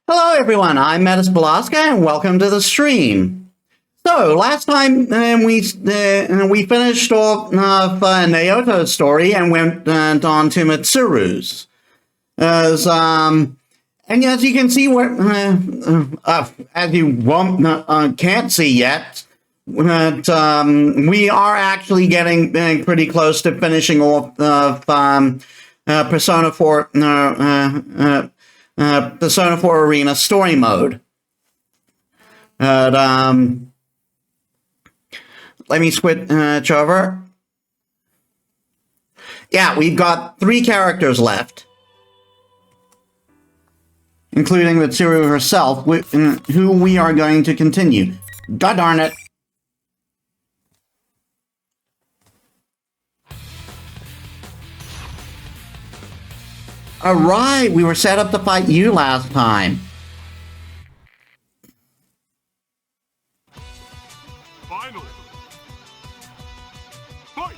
Hello everyone, I'm Metis Balaska and welcome to the stream. So last time we finished off Naoto's story and went on to Mitsuru's. And as you can see, as you can't see yet, we are actually getting pretty close to finishing off Persona 4 Persona 4 Arena story mode. Let me switch over. Yeah, we've got 3 characters left, including Mitsuru herself, who we are going to continue. God darn it. Alright, we were set up to fight you last time. Finally. Fight!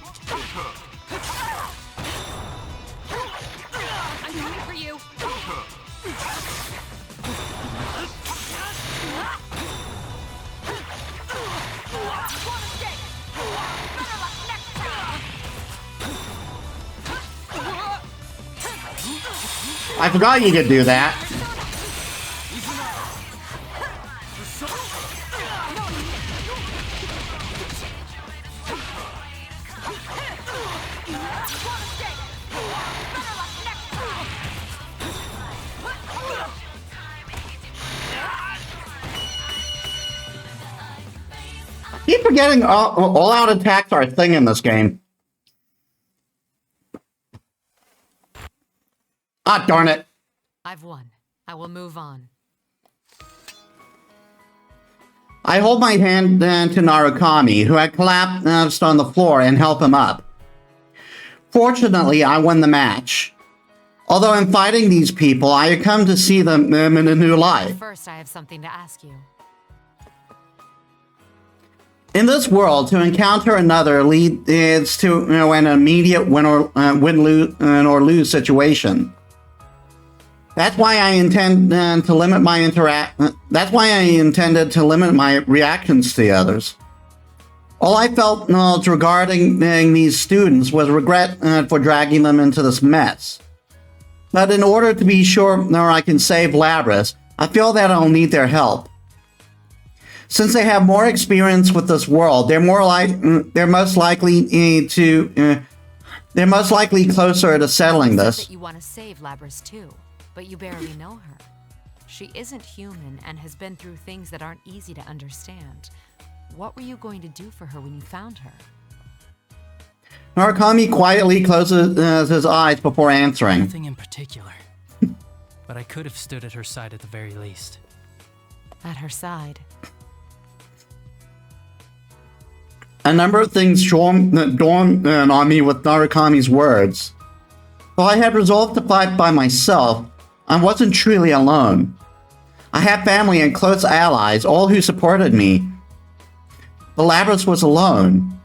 I'm coming for you. I forgot you could do that. Keep forgetting all-out attacks are a thing in this game. Ah, darn it. I've won. I will move on. I hold my hand to Narukami, who had collapsed on the floor, and help him up. Fortunately, I won the match. Although in fighting these people, I had come to see them in a new light. First, I have something to ask you. In this world, to encounter another leads to an immediate win or lose situation. That's why I intend to limit my That's why I intended to limit my reactions to the others. All I felt regarding these students was regret for dragging them into this mess. But in order to be sure I can save Labras, I feel that I'll need their help. Since they have more experience with this world, they're most likely closer to settling this. That you want to save Labras too, but you barely know her. She isn't human and has been through things that aren't easy to understand. What were you going to do for her when you found her? Narukami quietly closes his eyes before answering. Nothing in particular, but I could have stood at her side at the very least. At her side. A number of things dawned on me with Narukami's words. Though I had resolved to fight by myself, I wasn't truly alone. I had family and close allies, all who supported me. But Labras was alone.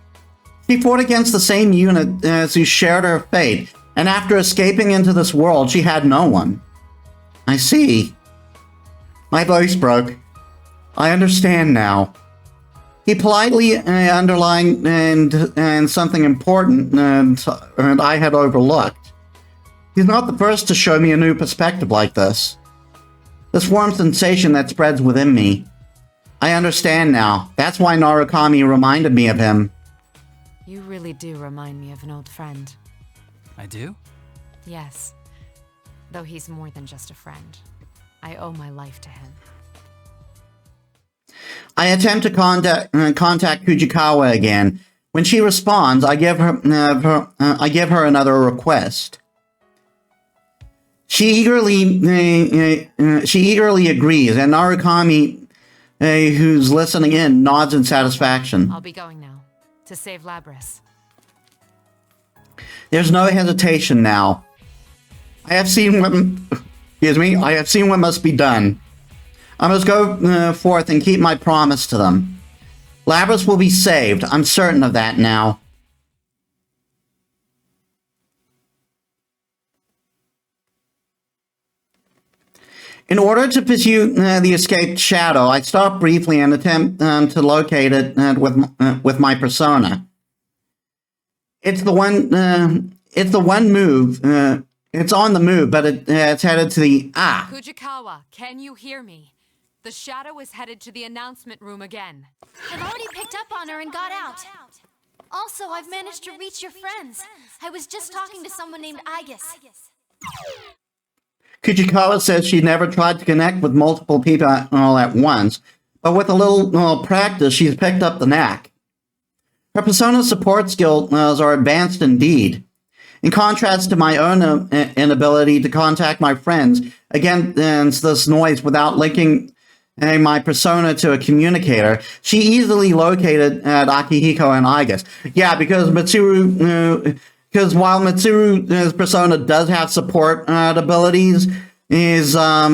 She fought against the same unit as who shared her fate, and after escaping into this world, she had no one. I see. My voice broke. I understand now. He politely underlined and something important and I had overlooked. He's not the first to show me a new perspective like this. This warm sensation that spreads within me. I understand now. That's why Narukami reminded me of him. You really do remind me of an old friend. I do? Yes. Though he's more than just a friend. I owe my life to him. I attempt to contact Fujikawa again. When she responds, I give her another request. She eagerly agrees, and Narukami, who's listening in, nods in satisfaction. I'll be going now to save Labras. There's no hesitation now. I have seen what must be done. I must go forth and keep my promise to them. Labras will be saved. I'm certain of that now. In order to pursue the escaped shadow, I stop briefly and attempt to locate it with my persona. It's the one move. It's on the move, but it's headed to the Fujikawa, can you hear me? The shadow is headed to the announcement room again. I've already picked up on her and got out. Also, I've managed to reach your friends. I was just talking to someone named Aegis. Fujikawa says she never tried to connect with multiple people all at once, but with a little practice, she's picked up the knack. Her persona support skills are advanced indeed. In contrast to my own inability to contact my friends against this noise without linking my persona to a communicator, she easily located Akihiko and Aegis. Yeah, because Mitsuru, because while Mitsuru's persona does have support abilities, her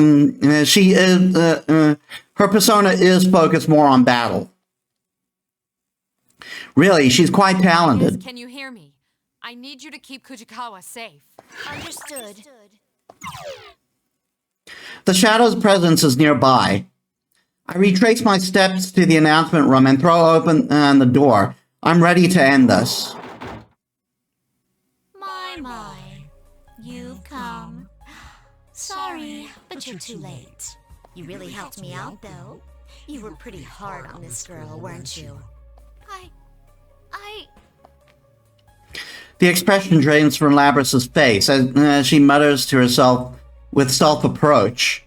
persona is focused more on battle. Really, she's quite talented. Can you hear me? I need you to keep Fujikawa safe. Understood. The shadow's presence is nearby. I retrace my steps to the announcement room and throw open the door. I'm ready to end this. My. You've come. Sorry, but you're too late. You really helped me out, though. You were pretty hard on this girl, weren't you? The expression drains from Labrys's face as she mutters to herself with self-approach.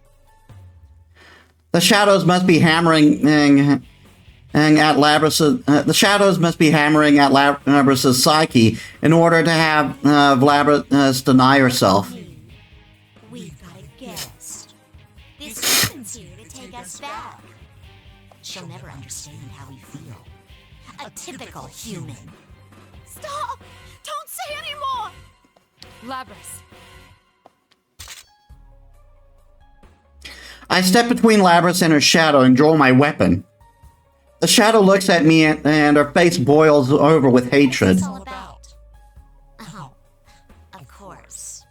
The shadows must be hammering at Labrys's. The shadows must be hammering at Labrys's psyche in order to have Labrys deny herself. We've got a guest. This woman's here to take us back. She'll never understand how we feel. A typical human. Stop! Don't say any more! Labrys. I step between Labrys and her shadow and draw my weapon. The shadow looks at me and her face boils over with hatred. What's this all about? Oh, of course.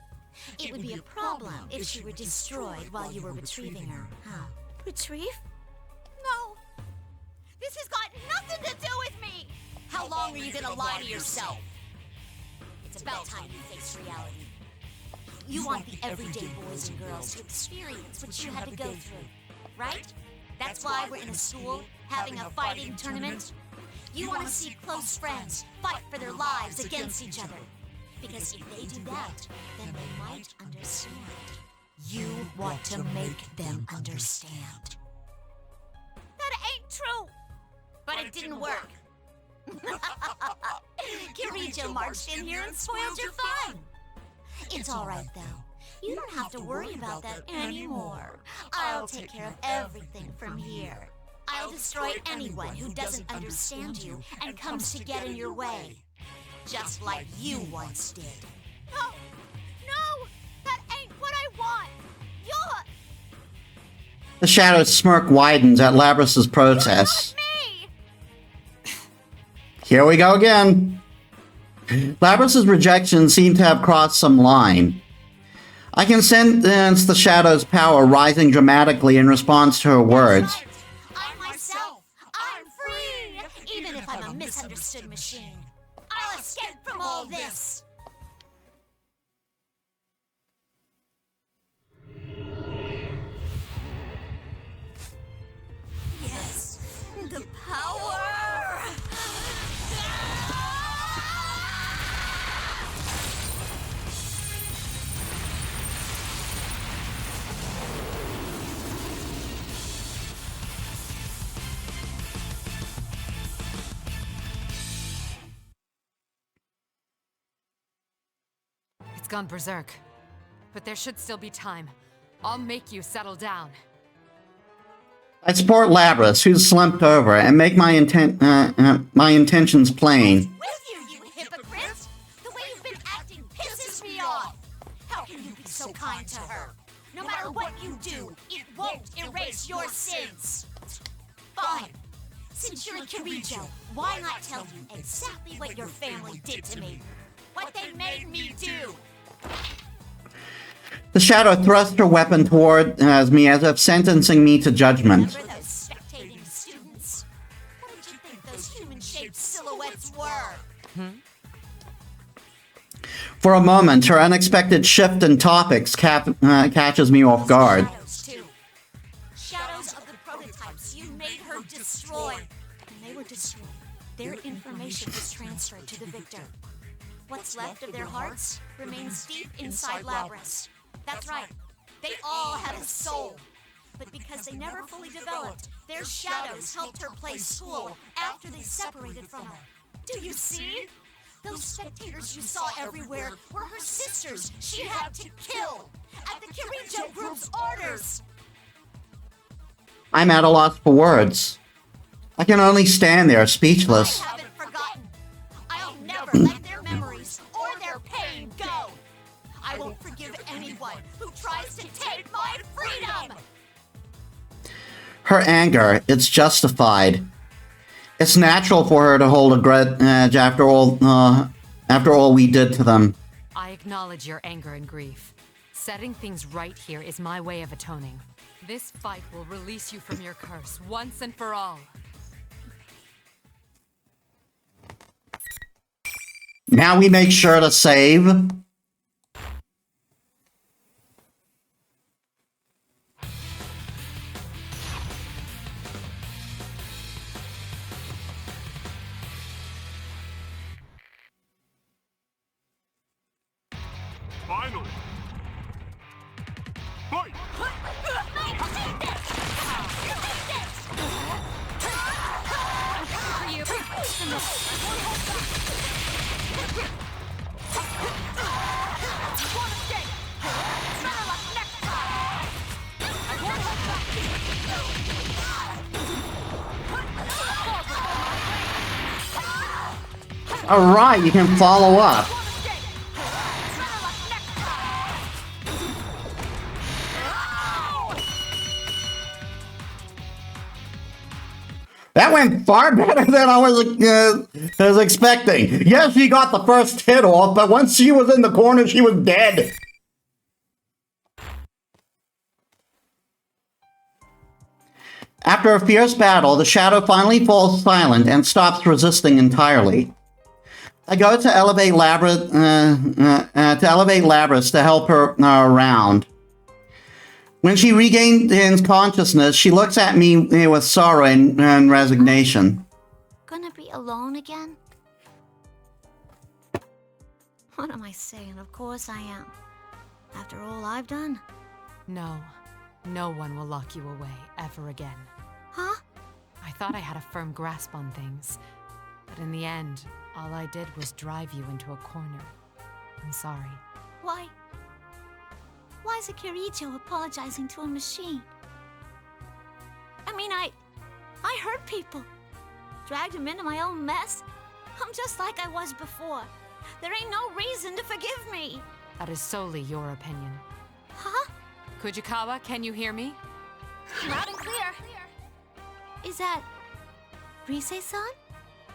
It would be a problem if she were destroyed while you were retrieving her, huh? Retrieve? No! This has got nothing to do with me! How long are you gonna lie to yourself? It's about time you face reality. You want the everyday boys and girls to experience what you had to go through, right? That's why we're in a school having a fighting tournament. You want to see close friends fight for their lives against each other. Because if they do that, then they might understand. You want to make them understand. That ain't true! But it didn't work. Kirijo marched in here and spoiled your fun. It's all right, though. You don't have to worry about that anymore. I'll take care of everything from here. I'll destroy anyone who doesn't understand you and comes to get in your way. Just like you once did. No! That ain't what I want! You're... The shadow's smirk widens at Labrys's protest. me! Here we go again. Labrys's rejection seemed to have crossed some line. I can sense the shadow's power rising dramatically in response to her words. I'm myself. I'm free. Even if I'm a misunderstood machine. I'll escape from all this. Yes, the power. It's gone berserk. But there should still be time. I'll make you settle down. I support Labrys, who's slumped over, and make my intentions plain. With you, you hypocrite! The way you've been acting pisses me off! How can you be so kind to her? No matter what you do, it won't erase your sins! Fine. Since you're a Kirijo, why not tell you exactly what your family did to me? What they made me do! The shadow thrust her weapon toward me as if sentencing me to judgment. Remember those spectating students? What did you think those human-shaped silhouettes were? For a moment, her unexpected shift in topics catches me off guard. Shadows, too. Shadows of the prototypes you made her destroy. When they were destroyed, their information was transferred to the victor. What's left of their hearts remains deep inside Labrys. That's right. They all have a soul. But because they never fully developed, their shadows helped her play school after they separated from her. Do you see? Those spectators you saw everywhere were her sisters she had to kill at the Kirijo group's orders. I'm at a loss for words. I can only stand there, speechless. I haven't forgotten. I'll never let their memories or their pain go. I won't forgive anyone who tries to take my freedom. Her anger, it's justified. It's natural for her to hold a grudge after all we did to them. I acknowledge your anger and grief. Setting things right here is my way of atoning. This fight will release you from your curse once and for all. Now we make sure to save. Finally! Fight! Alright, you can follow up. That went far better than I was expecting. Yes, she got the first hit off, but once she was in the corner, she was dead. After a fierce battle, the shadow finally falls silent and stops resisting entirely. I go to elevate Labrys to help her around. When she regains consciousness, she looks at me with sorrow and resignation. Gonna be alone again? What am I saying? Of course I am. After all I've done. No, no one will lock you away ever again. Huh? I thought I had a firm grasp on things, but in the end, all I did was drive you into a corner. I'm sorry. Why is a Kirijo apologizing to a machine? I mean, I hurt people. Dragged them into my own mess. I'm just like I was before. There ain't no reason to forgive me. That is solely your opinion. Huh? Kujikawa, can you hear me? Loud and clear. Is that Rise-san?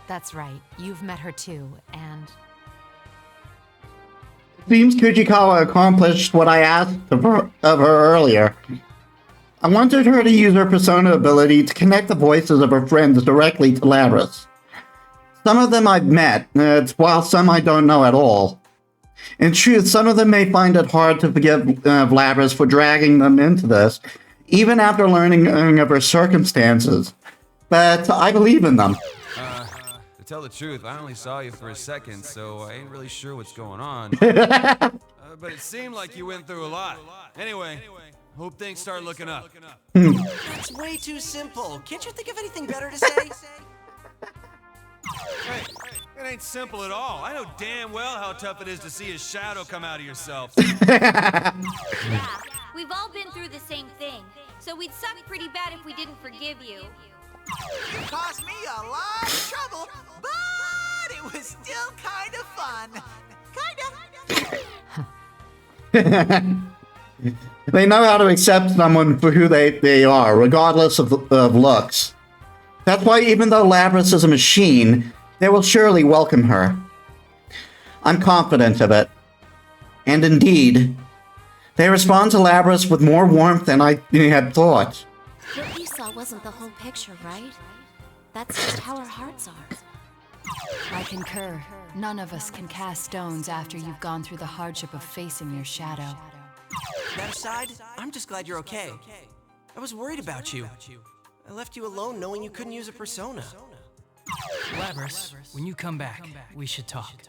That's right. You've met her too, and Seems Kujikawa accomplished what I asked of her earlier. I wanted her to use her persona ability to connect the voices of her friends directly to Labrys. Some of them I've met, while some I don't know at all. In truth, some of them may find it hard to forgive Labrys for dragging them into this, even after learning of her circumstances. But I believe in them. To tell the truth, I only saw you for a second, so I ain't really sure what's going on. But it seemed like you went through a lot. Anyway, hope things start looking up. That's way too simple. Can't you think of anything better to say? Hey, it ain't simple at all. I know damn well how tough it is to see a shadow come out of yourself. Yeah, we've all been through the same thing, so we'd suck pretty bad if we didn't forgive you. You caused me a lot of trouble, but it was still kind of fun. They know how to accept someone for who they are, regardless of looks. That's why even though Labrys is a machine, they will surely welcome her. I'm confident of it. And indeed, They respond to Labrys with more warmth than I had thought. What you saw wasn't the whole picture, right? That's just how our hearts are. I concur. None of us can cast stones after you've gone through the hardship of facing your shadow. That aside, I'm just glad you're okay. I was worried about you. I left you alone knowing you couldn't use a persona. Labrys, when you come back, we should talk.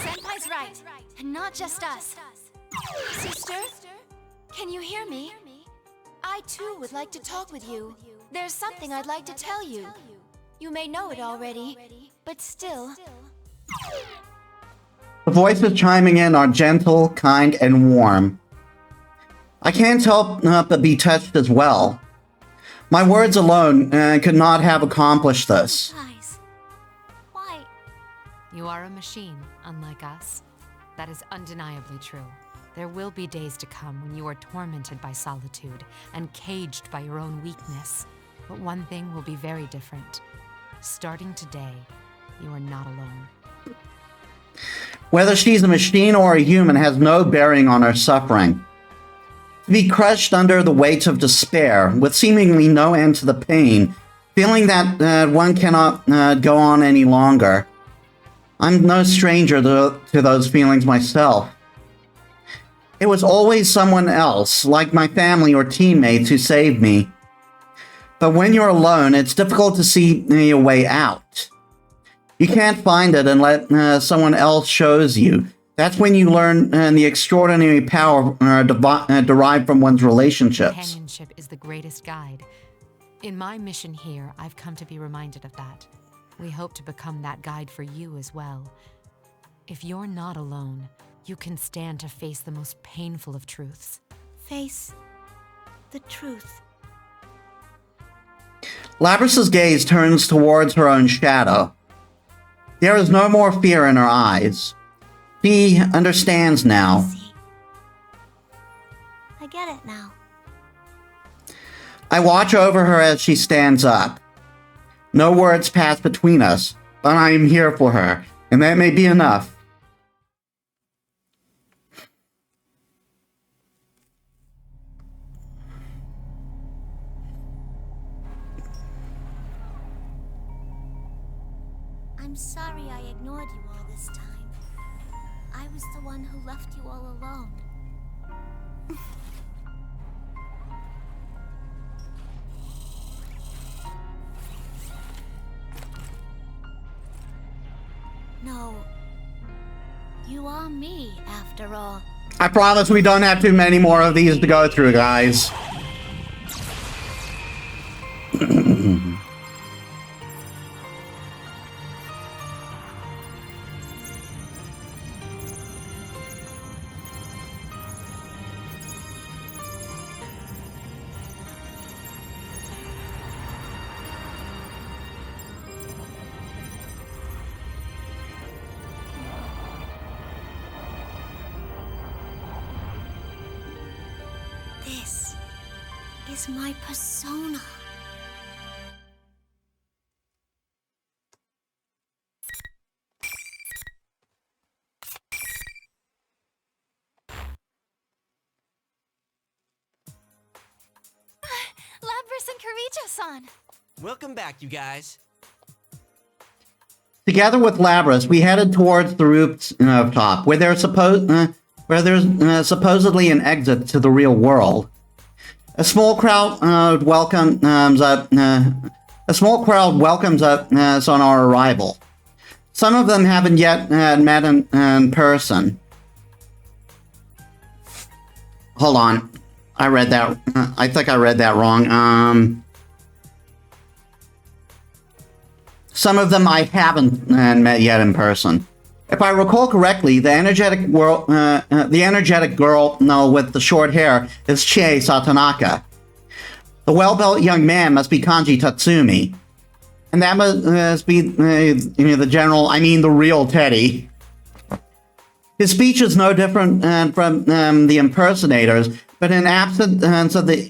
Senpai's right, and not just us. Sister, can you hear me? I too would like to talk with you. There's something I'd like to tell you. You may know it already, but still. The voices chiming in are gentle, kind, and warm. I can't help but be touched as well. My words alone could not have accomplished this. Guys, why? You are a machine, unlike us. That is undeniably true. There will be days to come when you are tormented by solitude and caged by your own weakness. But one thing will be very different. Starting today, you are not alone. Whether she's a machine or a human has no bearing on her suffering. To be crushed under the weight of despair, with seemingly no end to the pain, feeling that one cannot go on any longer. I'm no stranger to those feelings myself. It was always someone else, like my family or teammates, who saved me. But when you're alone, it's difficult to see your way out. You can't find it unless someone else shows you. That's when you learn the extraordinary power derived from one's relationships. Companionship is the greatest guide. In my mission here, I've come to be reminded of that. We hope to become that guide for you as well. If you're not alone, you can stand to face the most painful of truths. Face the truth. Labrys's gaze turns towards her own shadow. There is no more fear in her eyes. She understands now. See. I get it now. I watch over her as she stands up. No words pass between us, but I am here for her, and that may be enough. I'm sorry I ignored you all this time. I was the one who left you all alone. No. You are me, after all. I promise we don't have too many more of these to go through, guys. This is my persona. Labrys and Kirijo-san! Welcome back, you guys. Together with Labrys, we headed towards the rooftop, where there's supposedly an exit to the real world. A small crowd welcomes us on our arrival. Some of them haven't yet met in person. Hold on, I read that. I think I read that wrong. Some of them I haven't met yet in person. If I recall correctly, the energetic girl with the short hair is Chie Satonaka. The well-built young man must be Kanji Tatsumi. And that must be the real Teddy. His speech is no different from the impersonators, but in absence of the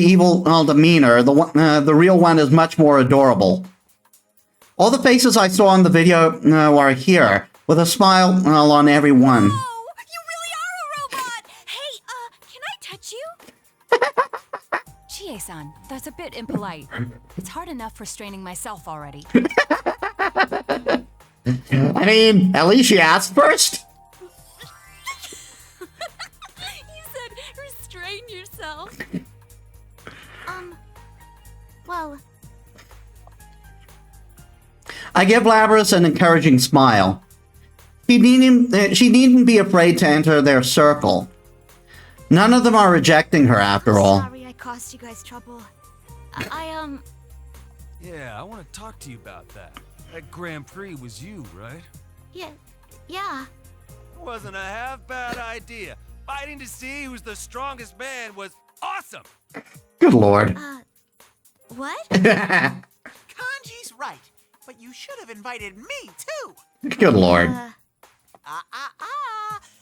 evil demeanor, the real one is much more adorable. All the faces I saw in the video are here, with a smile on every one. Oh, hurt you? Chie-san, that's a bit impolite. It's hard enough restraining myself already. I mean, at least she asked first. You said restrain yourself. Well... I give Labras an encouraging smile. She needn't be afraid to enter their circle. None of them are rejecting her after all. Sorry I caused you guys trouble. Yeah, I want to talk to you about that. That Grand Prix was you, right? Yeah. Wasn't a half bad idea. Fighting to see who's the strongest man was awesome! Good lord. What? Kanji's right, but you should have invited me, too! Good lord.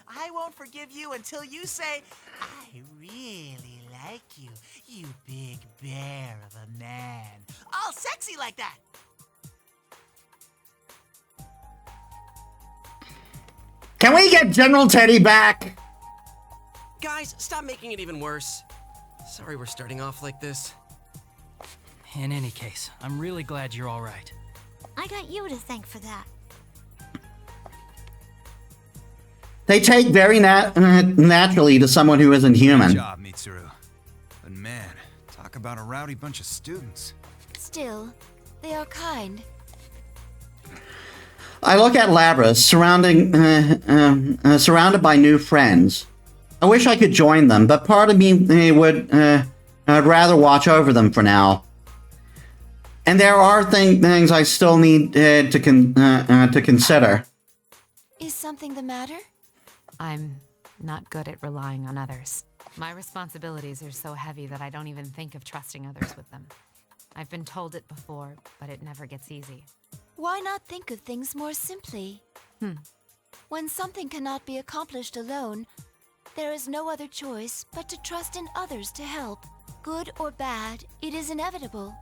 I won't forgive you until you say, I really like you, you big bear of a man. All sexy like that! Can we get General Teddy back? Guys, stop making it even worse. Sorry we're starting off like this. In any case, I'm really glad you're all right. I got you to thank for that. They take very naturally to someone who isn't human. Good job, Mitsuru. But man, talk about a rowdy bunch of students. Still, they are kind. I look at Labras, surrounded by new friends. I wish I could join them, but part of me would rather watch over them for now. And there are things I still need to consider. Is something the matter? I'm not good at relying on others. My responsibilities are so heavy that I don't even think of trusting others with them. I've been told it before, but it never gets easy. Why not think of things more simply? When something cannot be accomplished alone, there is no other choice but to trust in others to help. Good or bad, it is inevitable.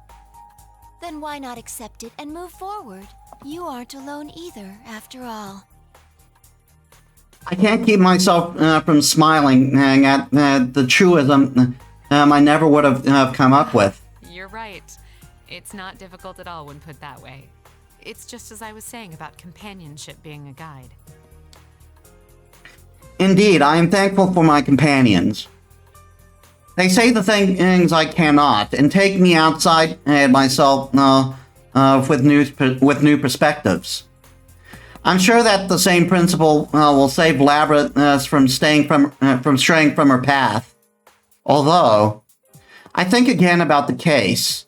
Then why not accept it and move forward? You aren't alone either, after all. I can't keep myself from smiling at the truism I never would have come up with. You're right. It's not difficult at all when put that way. It's just as I was saying about companionship being a guide. Indeed, I am thankful for my companions. They say the things I cannot, and take me outside myself with new perspectives. I'm sure that the same principle will save Labra from straying from her path. Although, I think again about the case.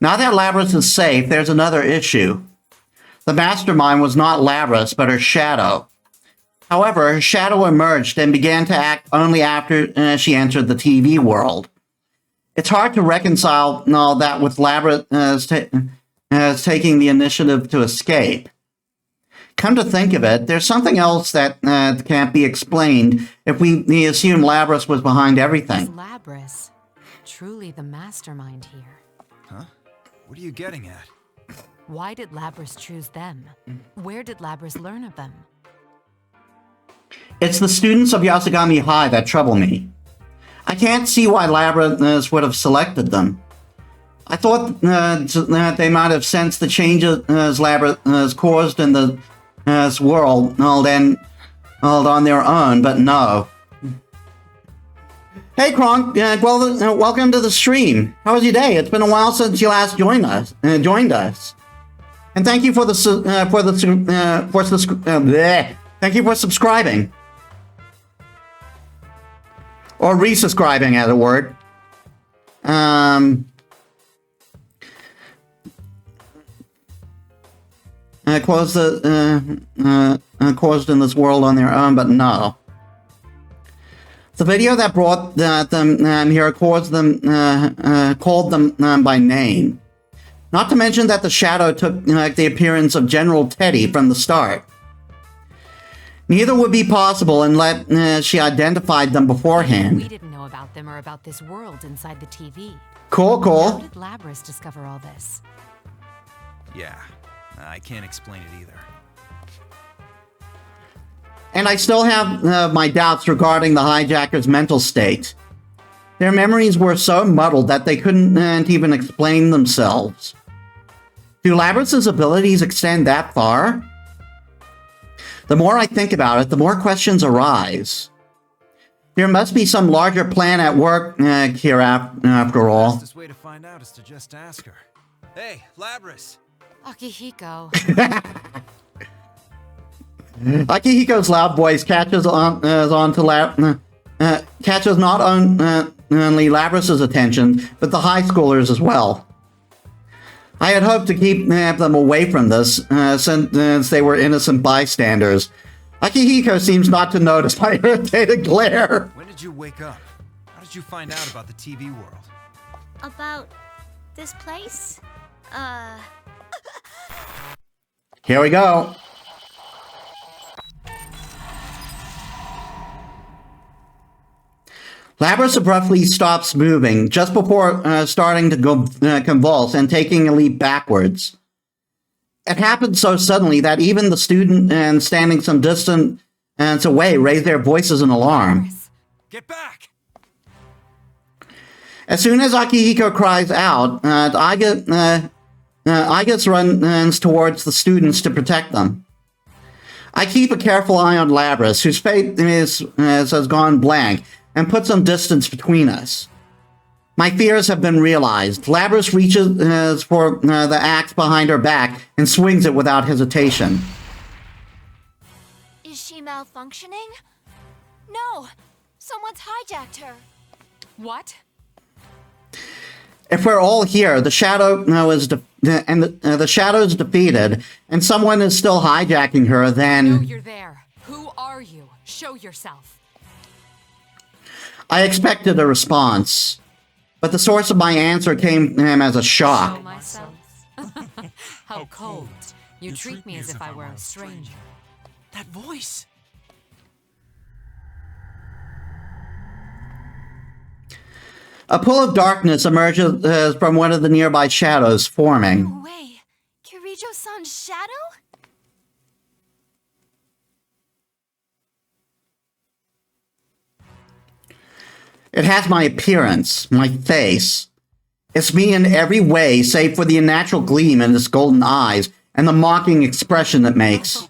Now that Labras is safe, there's another issue. The mastermind was not Labras, but her shadow. However, her shadow emerged and began to act only after she entered the TV world. It's hard to reconcile that with Labras taking the initiative to escape. Come to think of it, there's something else that can't be explained if we assume Labras was behind everything. Is Labras truly the mastermind here? Huh? What are you getting at? Why did Labras choose them? Where did Labras learn of them? It's the students of Yasugami High that trouble me. I can't see why Labras would have selected them. I thought that they might have sensed the changes Labras caused in the world and on their own, but no. Hey Kronk, welcome to the stream. How was your day? It's been a while since you last joined us. And thank you thank you for subscribing. Or resubscribing, as a word. Caused in this world on their own, but no. The video that brought them here called them by name. Not to mention that the shadow took the appearance of General Teddy from the start. Neither would be possible unless she identified them beforehand. We didn't know about them or about this world inside the TV. Cool. How did Labras discover all this? Yeah, I can't explain it either. And I still have my doubts regarding the hijacker's mental state. Their memories were so muddled that they couldn't even explain themselves. Do Labrys's abilities extend that far? The more I think about it, the more questions arise. There must be some larger plan at work here after all. The fastest way to find out is to just ask her. Hey, Labrys! Akihiko. Akihiko's loud voice catches not only Labrys's attention, but the high schoolers as well. I had hoped to keep them away from this, since they were innocent bystanders. Akihiko seems not to notice my irritated glare. When did you wake up? How did you find out about the TV world? About this place? Here we go. Labrys abruptly stops moving just before starting to go convulse and taking a leap backwards. It happened so suddenly that even the student standing some distance away raised their voices in alarm. Get back! As soon as Akihiko cries out, Igus runs towards the students to protect them. I keep a careful eye on Labrys, whose face has gone blank, and put some distance between us. My fears have been realized. Labrys reaches for the axe behind her back and swings it without hesitation. Is she malfunctioning? No! Someone's hijacked her. What? If we're all here, the shadow the shadow's defeated, and someone is still hijacking her, then... No, you're there. Who are you? Show yourself. I expected a response, but the source of my answer came as a shock. Show myself? How cold. You treat me as if I were a stranger. That voice! A pool of darkness emerges from one of the nearby shadows, forming. No way! Kirijo-san's shadow? It has my appearance, my face. It's me in every way, save for the unnatural gleam in its golden eyes and the mocking expression it makes.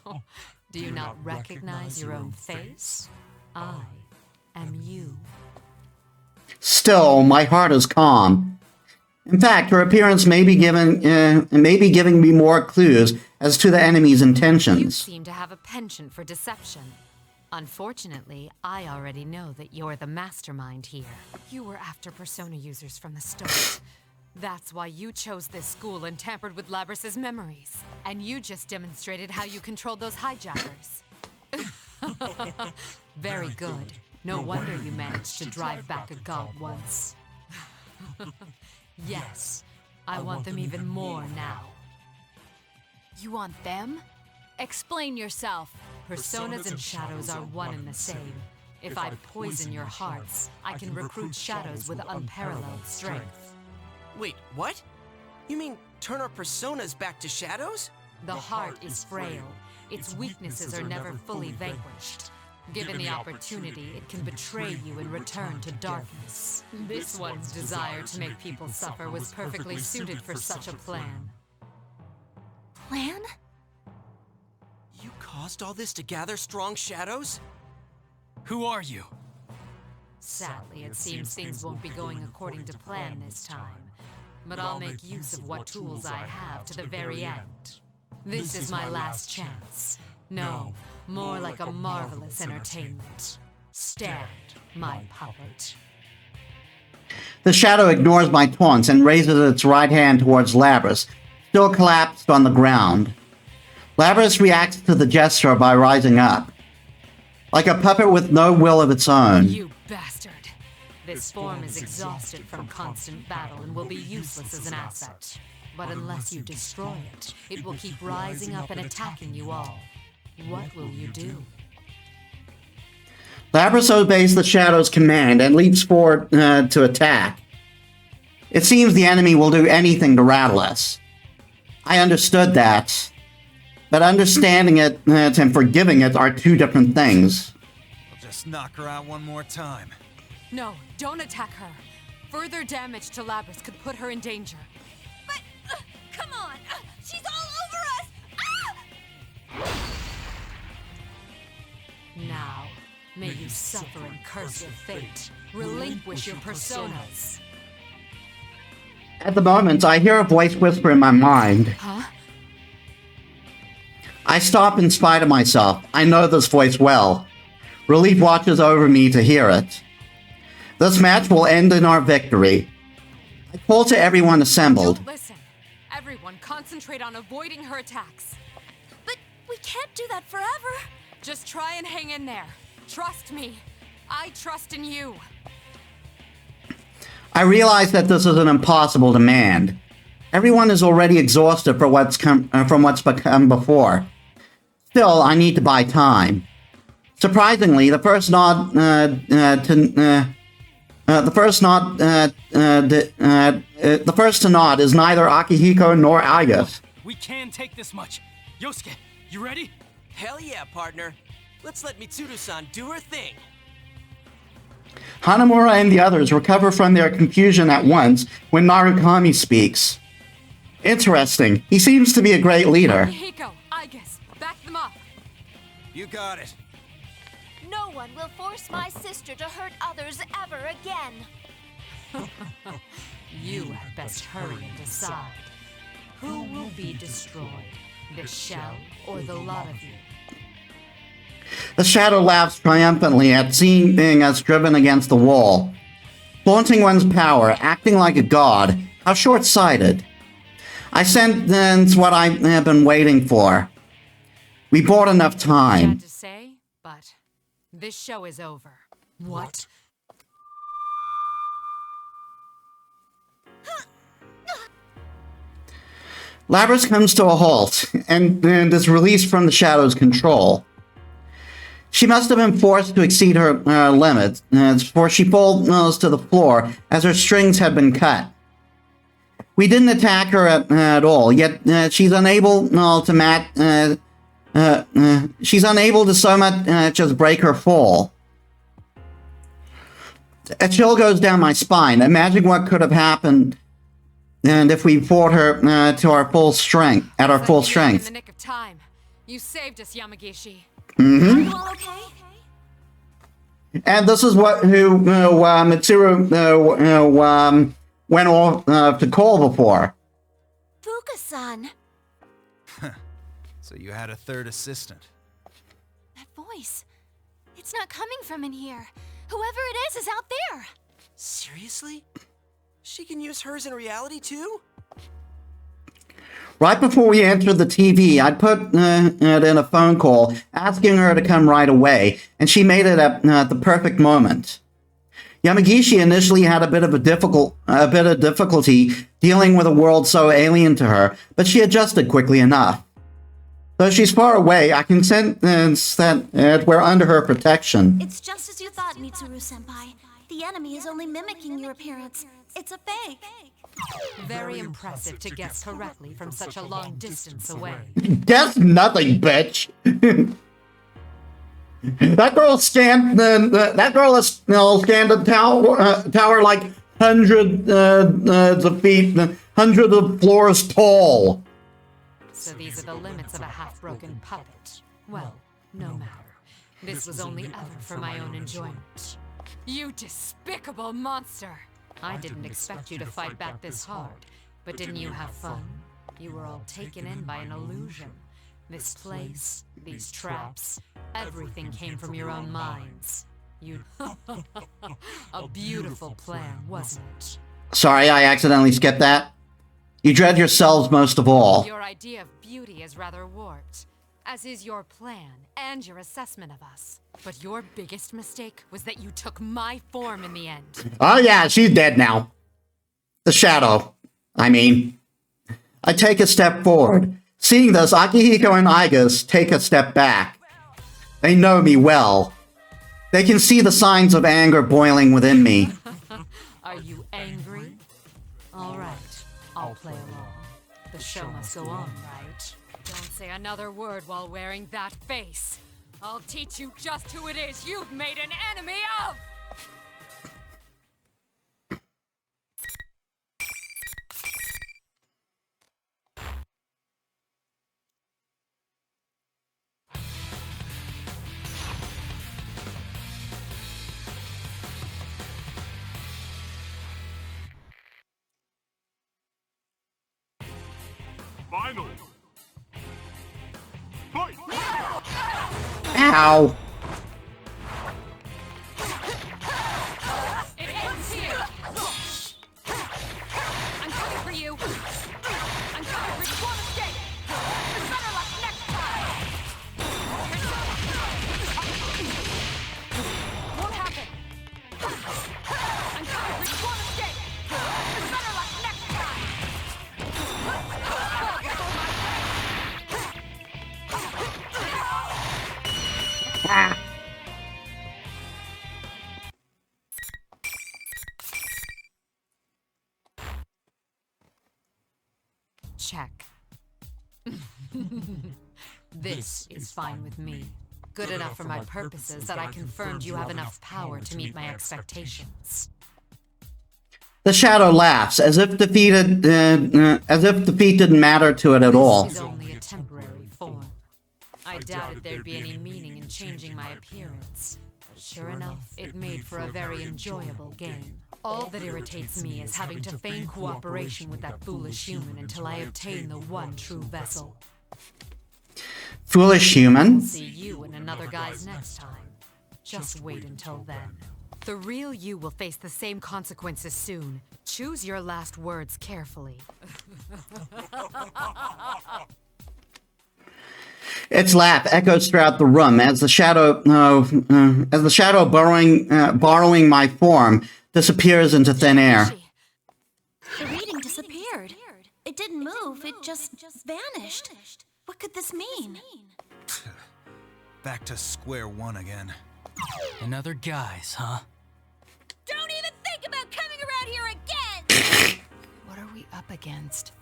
Do you not recognize your own face? I am you. Still, my heart is calm. In fact, her appearance may be giving me more clues as to the enemy's You intentions. seem to have a penchant for deception. Unfortunately, I already know that you're the mastermind here. You were after Persona users from the start. That's why you chose this school and tampered with Labrys's memories. And you just demonstrated how you controlled those hijackers. Very good. No wonder you managed to drive back a god once. Yes, I want them even more now. You want them? Explain yourself. Personas and shadows are one and the same. If I poison your hearts, I can recruit shadows with unparalleled strength. Wait, what? You mean turn our personas back to shadows? The heart is frail. Its weaknesses are never fully vanquished. Given the opportunity, it can betray you and return to darkness. This one's desire to make people suffer was perfectly suited for such a plan. Plan? You caused all this to gather strong shadows? Who are you? Sadly, it seems things won't be going according to plan this time. But I'll make use of what tools I have to the very end. This is my last chance. No, more like a marvelous entertainment. Stand, my puppet. The shadow ignores my taunts and raises its right hand towards Labrys, still collapsed on the ground. Labrys reacts to the gesture by rising up, like a puppet with no will of its own. You bastard! This form is exhausted from constant battle and will be useless as an asset. But unless you destroy it, it will keep rising up and attacking you all. What will you do? Labrys obeys the shadow's command and leaps forward to attack. It seems the enemy will do anything to rattle us. I understood that, but understanding it and forgiving it are two different things. I'll just knock her out one more time. No, don't attack her. Further damage to Labrys could put her in danger. But, come on! She's all over us! Now, may you suffer and curse your fate. Relinquish your personas. At the moment, I hear a voice whisper in my mind. Huh? I stop in spite of myself. I know this voice well. Relief watches over me to hear it. This match will end in our victory. I call to everyone assembled. Don't listen. Everyone concentrate on avoiding her attacks. But we can't do that forever. Just try and hang in there. Trust me. I trust in you. I realize that this is an impossible demand. Everyone is already exhausted from what's become before. Still, I need to buy time. Surprisingly, the first nod to nod is neither Akihiko nor Agus. We can take this much. Yosuke, you ready? Hell yeah, partner. Let's let Mitsuru-san do her thing. Hanamura and the others recover from their confusion at once when Narukami speaks. Interesting. He seems to be a great leader. Hiko, Agus, back them up. You got it. No one will force my sister to hurt others ever again. You had best hurry and decide. Who will be destroyed? The shell or the lot of you? The shadow laughs triumphantly at seeing us driven against the wall. Flaunting one's power, acting like a god. How short-sighted. I sense what I have been waiting for. We bought enough time. Sad to say, but this show is over. What? Labrys comes to a halt and is released from the shadow's control. She must have been forced to exceed her limits, for she falls to the floor as her strings have been cut. We didn't attack her at all, yet she's unable to so much as break her fall. A chill goes down my spine. Imagine what could have happened and if we fought her to our full strength, at our full strength. In the nick of time. You saved us, Yamagishi. Mm-hmm. Are you all okay? And this is who Mitsuru went off to call before. Fuka-san. So you had a third assistant. That voice. It's not coming from in here. Whoever it is out there. Seriously? She can use hers in reality too? Right before we entered the TV, I put it in a phone call asking her to come right away, and she made it at the perfect moment. Yamagishi initially had a bit of difficulty dealing with a world so alien to her, but she adjusted quickly enough. Though she's far away, I can sense that we're under her protection. It's just as you thought, Mitsuru-senpai. The enemy is only mimicking your appearance. It's a fake. Very impressive to guess correctly from such a long distance away. Guess nothing, bitch. That girl scanned the tower like hundreds of feet, hundreds of floors tall. So these are the limits of a half-broken puppet. Well, no matter. This was only ever for my own enjoyment. You despicable monster! I didn't expect you to fight back this hard, but didn't you have fun? You were all taken in by an illusion. This place, these traps, everything came from your own minds. You... A beautiful plan, wasn't it? Sorry, I accidentally skipped that. You dread yourselves most of all. Your idea of beauty is rather warped, as is your plan and your assessment of us. But your biggest mistake was that you took my form in the end. Oh yeah, she's dead now. The shadow, I mean. I take a step forward. Seeing this, Akihiko and Agus take a step back. They know me well. They can see the signs of anger boiling within me. Are you angry? All right, I'll play along. The show must go on, right? Don't say another word while wearing that face. I'll teach you just who it is you've made an enemy of! Ow. It ends here! I'm coming for you! I'm coming for you! One mistake! Better luck next time! Won't happen! I'm coming for you! One mistake! Better luck next time! Check. This is fine with me. Good enough for my purposes that I confirmed you have enough power to meet my expectations. The shadow laughs, as if defeat didn't matter to it at all. This is only a temporary form. I doubted there'd be any meaning in changing my appearance. Sure enough, it made for a very enjoyable game. All that irritates me is having to feign cooperation with that foolish human until I obtain the one true vessel. Foolish human? See you and another guy's next time. Just wait until then. The real you will face the same consequences soon. Choose your last words carefully. Its laugh echoes throughout the room as the shadow, borrowing my form, disappears into thin air. The reading disappeared. It didn't move, it just vanished. What could this mean? Back to square one again. Another guys, huh? Don't even think about coming around here again! What are we up against?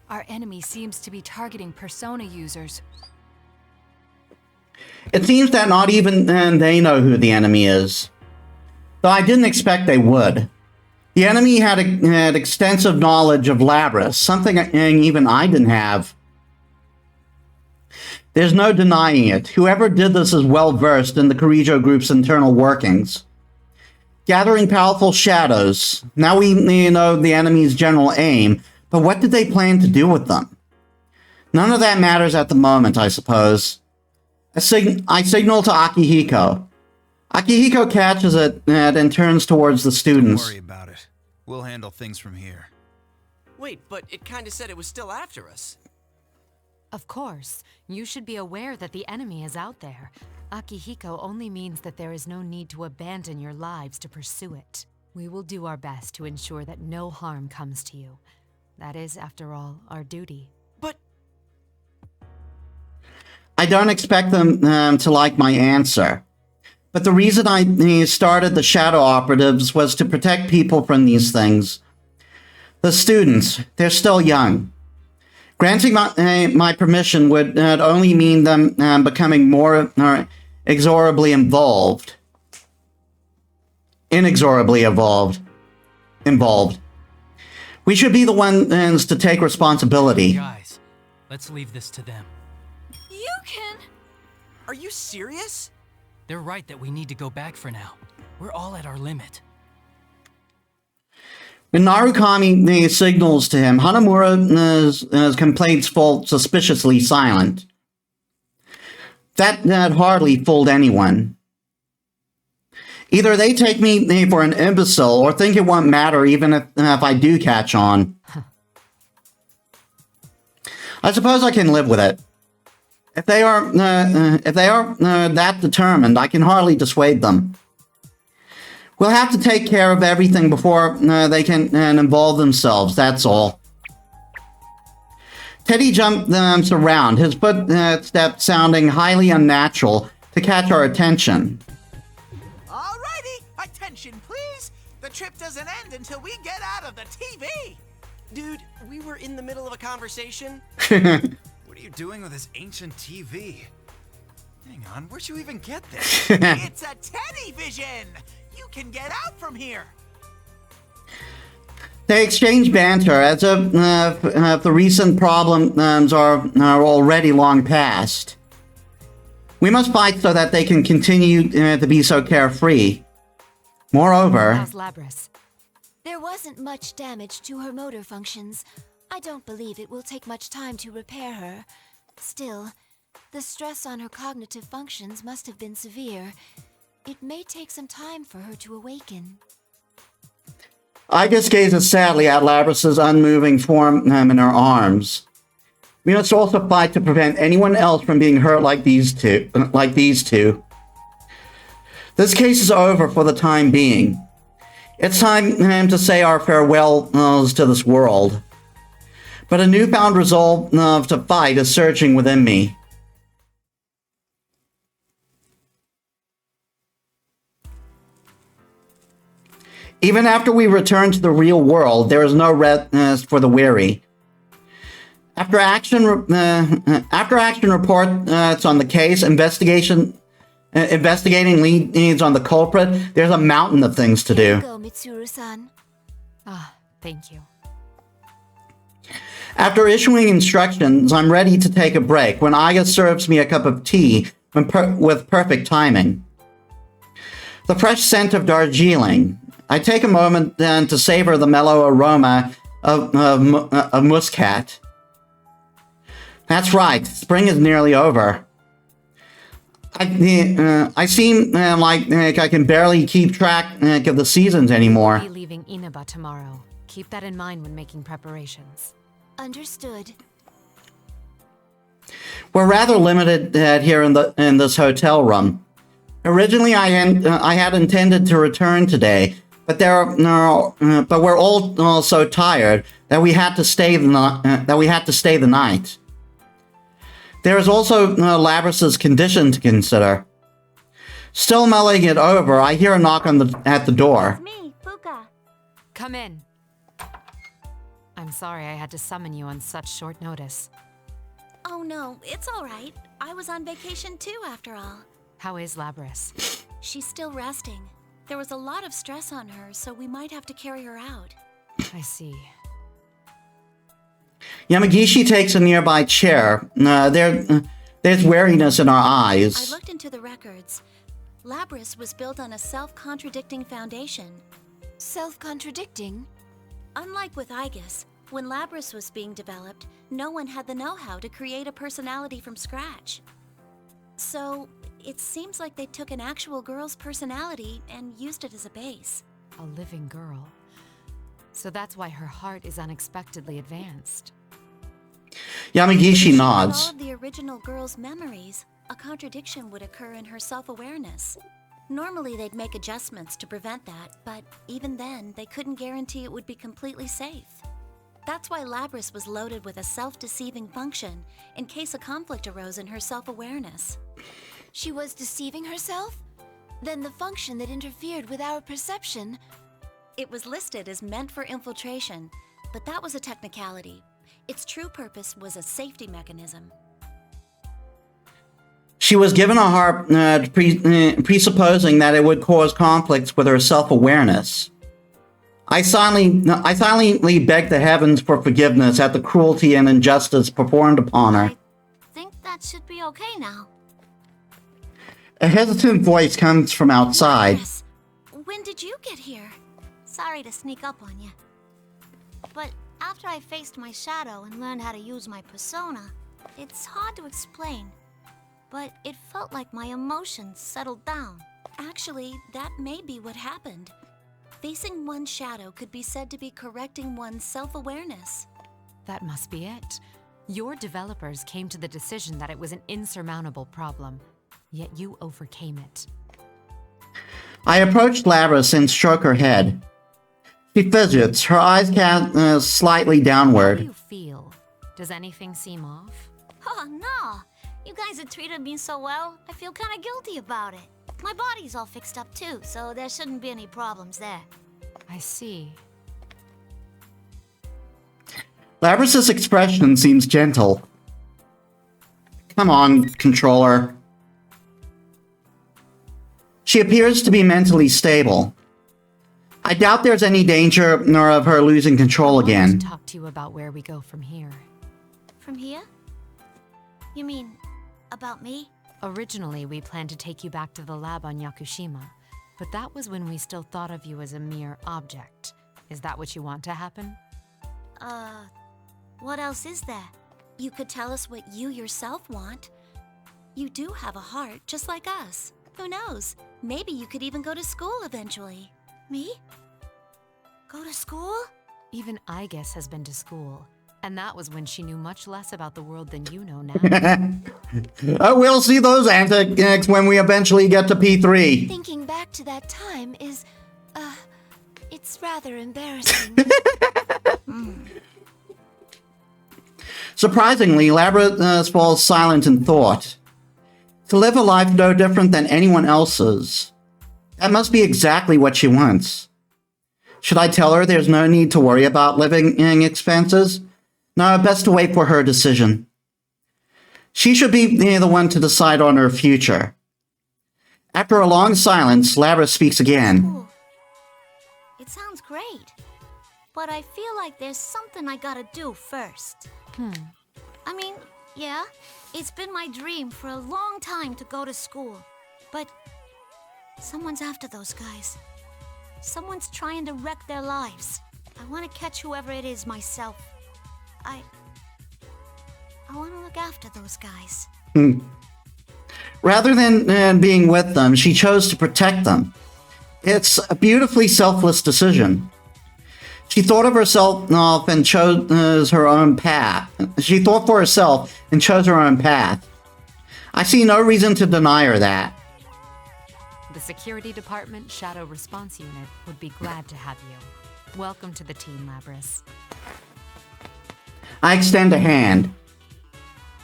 Our enemy seems to be targeting Persona users. It seems that not even they know who the enemy is. Though I didn't expect they would. The enemy had extensive knowledge of Labras, something even I didn't have. There's no denying it. Whoever did this is well versed in the Kirijo group's internal workings. Gathering powerful shadows. Now we know the enemy's general aim, but what did they plan to do with them? None of that matters at the moment, I suppose. I signal to Akihiko. Akihiko catches it and turns towards the students. Don't worry about it. We'll handle things from here. Wait, but it kinda said it was still after us. Of course, you should be aware that the enemy is out there. Akihiko only means that there is no need to abandon your lives to pursue it. We will do our best to ensure that no harm comes to you. That is, after all, our duty. But I don't expect them to like my answer. But the reason I started the Shadow Operatives was to protect people from these things. The students, they're still young. Granting my permission would only mean them becoming more inexorably involved. We should be the ones to take responsibility. Guys, let's leave this to them. You can... are you serious? They're right that we need to go back for now. We're all at our limit. When Narukami signals to him, Hanamura's complaints fall suspiciously silent. That hardly fooled anyone. Either they take me for an imbecile or think it won't matter even if I do catch on. I suppose I can live with it. If they are that determined, I can hardly dissuade them. We'll have to take care of everything before they can involve themselves, that's all. Teddy jumps around, his footsteps sounding highly unnatural to catch our attention. Alrighty, attention please. The trip doesn't end until we get out of the TV. Dude, we were in the middle of a conversation. What are you doing with this ancient TV? Hang on, where'd you even get this? It's a Teddy vision. You can get out from here. They exchange banter as if the recent problems are already long past. We must fight so that they can continue to be so carefree. Moreover... How's Labras? There wasn't much damage to her motor functions. I don't believe it will take much time to repair her. Still, The stress on her cognitive functions must have been severe. It may take some time for her to awaken. Igus gazes sadly at Labrys's unmoving form in her arms. We must also fight to prevent anyone else from being hurt like these two. This case is over for the time being. It's time to say our farewells to this world. But a newfound resolve to fight is surging within me. Even after we return to the real world, there is no rest for the weary. After action reports on the case, investigating leads on the culprit, there's a mountain of things to do. Here you go, Mitsuru-san. Ah, thank you. After issuing instructions, I'm ready to take a break when Igus serves me a cup of tea with perfect timing. The fresh scent of Darjeeling. I take a moment then to savor the mellow aroma of muscat. That's right, spring is nearly over. I seem like I can barely keep track of the seasons anymore. We'll be leaving Inaba tomorrow. Keep that in mind when making preparations. Understood. We're rather limited here in this hotel room. Originally, I had intended to return today, but we're all so tired that we had to stay the night. There is also Labrys's condition to consider. Still mulling it over, I hear a knock at the door. It's me, Fuka. Come in. I'm sorry I had to summon you on such short notice. Oh no, it's all right. I was on vacation too, after all. How is Labrys? She's still resting. There was a lot of stress on her, so we might have to carry her out. I see. Yamagishi takes a nearby chair. There's wariness in her eyes. I looked into the records. Labrys was built on a self-contradicting foundation. Self-contradicting? Unlike with Igus, when Labrys was being developed, no one had the know-how to create a personality from scratch. So, it seems like they took an actual girl's personality and used it as a base. A living girl. So that's why her heart is unexpectedly advanced. Yamagishi With nods. all of the original girl's memories, a contradiction would occur in her self-awareness. Normally they'd make adjustments to prevent that, but even then, they couldn't guarantee it would be completely safe. That's why Labrys was loaded with a self-deceiving function, in case a conflict arose in her self-awareness. She was deceiving herself? Then the function that interfered with our perception... It was listed as meant for infiltration, but that was a technicality. Its true purpose was a safety mechanism. She was given a harp presupposing that it would cause conflicts with her self-awareness. I silently begged the heavens for forgiveness at the cruelty and injustice performed upon her. I think that should be okay now. A hesitant voice comes from outside. Yes. When did you get here? Sorry to sneak up on you. But after I faced my shadow and learned how to use my persona, it's hard to explain. But it felt like my emotions settled down. Actually, that may be what happened. Facing one's shadow could be said to be correcting one's self-awareness. That must be it. Your developers came to the decision that it was an insurmountable problem, yet you overcame it. I approached Labrys and stroke her head. She fidgets, her eyes cast slightly How downward. do you feel? Does anything seem off? Oh, no. You guys have treated me so well, I feel kind of guilty about it. My body's all fixed up too, so there shouldn't be any problems there. I see. Labrys's expression seems gentle. Come on, controller. She appears to be mentally stable. I doubt there's any danger nor of her losing control I wanted again. to talk to you about where we go from here. From here? You mean, about me? Originally, we planned to take you back to the lab on Yakushima, but that was when we still thought of you as a mere object. Is that what you want to happen? What else is there? You could tell us what you yourself want. You do have a heart, just like us. Who knows? Maybe you could even go to school eventually. Me? Go to school? Even Igus has been to school, and that was when she knew much less about the world than you know now. We'll see those antics when we eventually get to P3. Thinking back to that time is, it's rather embarrassing. Surprisingly, Labrys falls silent in thought. To live a life no different than anyone else's. That must be exactly what she wants. Should I tell her there's no need to worry about living expenses? No, best to wait for her decision. She should be the one to decide on her future. After a long silence, Labrys speaks again. Ooh. It sounds great. But I feel like there's something I gotta do first. I mean, yeah, it's been my dream for a long time to go to school. But someone's after those guys. Someone's trying to wreck their lives. I want to catch whoever it is myself. I want to look after those guys. Rather than being with them, she chose to protect them. It's a beautifully selfless decision. She thought of herself and chose her own path. She thought for herself and chose her own path. I see no reason to deny her that. The Security Department Shadow Response Unit would be glad to have you. Welcome to the team, Labrys. I extend a hand.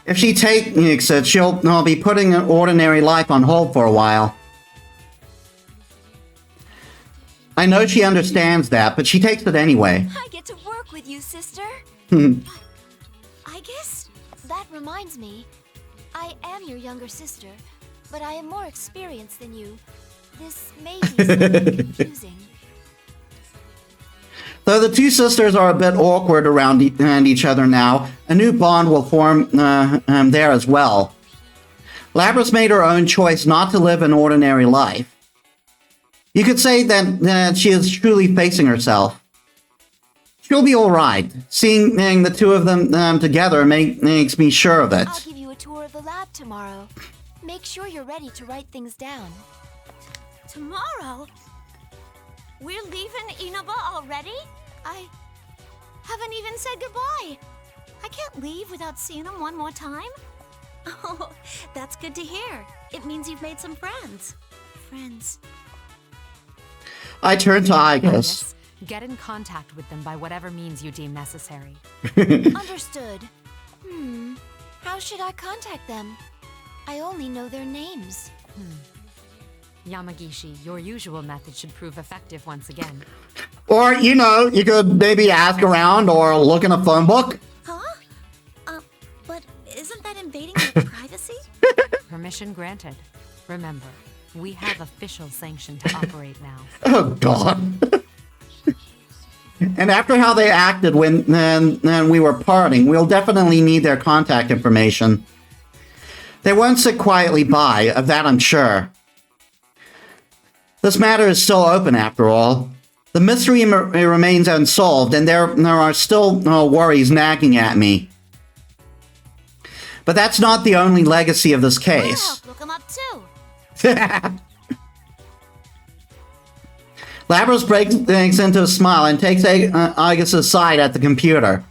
If she takes it, she'll be putting an ordinary life on hold for a while. I know she understands that, but she takes it anyway. I get to work with you, sister. I guess that reminds me. I am your younger sister, but I am more experienced than you. This may be slightly confusing. Though the two sisters are a bit awkward around each other now, a new bond will form there as well. Labrys made her own choice not to live an ordinary life. You could say that she is truly facing herself. She'll be alright. Seeing the two of them together makes me sure of it. I'll give you a tour of the lab tomorrow. Make sure you're ready to write things down. Tomorrow? We're leaving Inaba already? I haven't even said goodbye. I can't leave without seeing him one more time. Oh, that's good to hear. It means you've made some friends. Friends. I turn to Igus. Yes. Get in contact with them by whatever means you deem necessary. Understood. How should I contact them? I only know their names. Yamagishi, your usual method should prove effective once again. Or, you could maybe ask around or look in a phone book. Huh? But isn't that invading their privacy? Permission granted. Remember, we have official sanction to operate now. Oh, God. And after how they acted when we were parting, we'll definitely need their contact information. They won't sit quietly by, of that I'm sure. This matter is still open, after all. The mystery remains unsolved, and there are still worries nagging at me. But that's not the only legacy of this case. We'll help look them up too. Labrys breaks into a smile and takes Igus' side at the computer.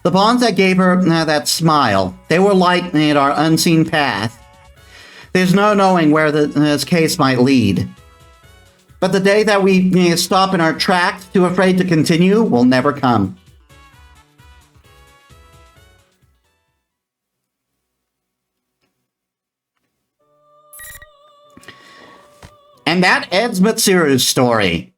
The bonds that gave her that smile, they were lighting our unseen path. There's no knowing where this case might lead. But the day that we stop in our tracks, too afraid to continue, will never come. And that ends Mitsuru's story.